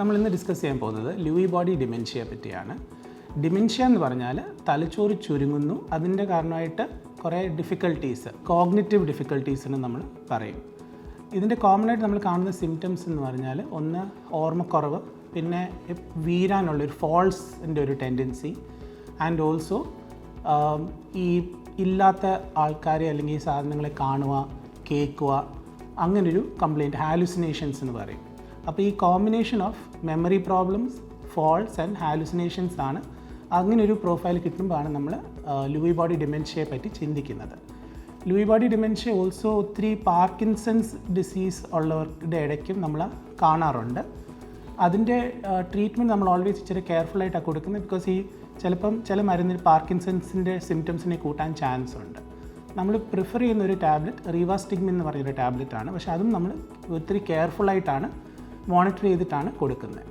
നമ്മൾ ഇന്ന് ഡിസ്കസ് ചെയ്യാൻ പോകുന്നത് ലൂയി ബോഡി ഡിമെൻഷ്യയെ പറ്റിയാണ്. ഡിമെൻഷ്യ എന്ന് പറഞ്ഞാൽ തലച്ചോറ് ചുരുങ്ങുന്നു, അതിൻ്റെ കാരണമായിട്ട് കുറേ ഡിഫിക്കൽട്ടീസ്, കോഗ്നിറ്റീവ് ഡിഫിക്കൽട്ടീസിന് നമ്മൾ പറയും. ഇതിൻ്റെ കോമൺ ആയിട്ട് നമ്മൾ കാണുന്ന സിംറ്റംസ് എന്ന് പറഞ്ഞാൽ ഒന്ന് ഓർമ്മക്കുറവ്, പിന്നെ വീഴാനുള്ളൊരു ഫോൾസിൻ്റെ ഒരു ടെൻഡൻസി, ആൻഡ് ഓൾസോ ഈ ഇല്ലാത്ത ആൾക്കാരെ അല്ലെങ്കിൽ ഈ സാധനങ്ങളെ കാണുക, കേൾക്കുക, അങ്ങനൊരു കംപ്ലയിൻറ്റ്, ഹാലുസിനേഷൻസ് എന്ന് പറയും. അപ്പോൾ ഈ combination of memory problems, falls and hallucinations ആണ്. അങ്ങനൊരു പ്രൊഫൈൽ കിട്ടുമ്പോഴാണ് നമ്മൾ ലൂയി ബോഡി ഡിമെൻഷ്യയെ പറ്റി ചിന്തിക്കുന്നത്. ലൂയി ബോഡി ഡിമെൻഷ്യ ഓൾസോ ഒത്തിരി പാർക്കിൻസൺസ് ഡിസീസ് ഉള്ളവരുടെ ഇടയ്ക്കും നമ്മൾ കാണാറുണ്ട്. അതിൻ്റെ ട്രീറ്റ്മെൻറ്റ് നമ്മൾ ഓൾവേസ് ഇച്ചിരി കെയർഫുള്ളായിട്ടാണ് കൊടുക്കുന്നത്. ബിക്കോസ് ഈ ചിലപ്പം ചില മരുന്നിന് പാർക്കിൻസൺസിൻ്റെ സിംറ്റംസിനെ കൂട്ടാൻ ചാൻസ് ഉണ്ട്. നമ്മൾ പ്രിഫർ ചെയ്യുന്ന ഒരു ടാബ്ലറ്റ് റിവാസ്റ്റിഗ്മിൻ എന്ന് പറയുന്നൊരു ടാബ്ലറ്റാണ്. പക്ഷേ അതും നമ്മൾ ഒത്തിരി കെയർഫുള്ളായിട്ടാണ് മോണിറ്റർ ചെയ്തിട്ടാണ് കൊടുക്കുന്നത്.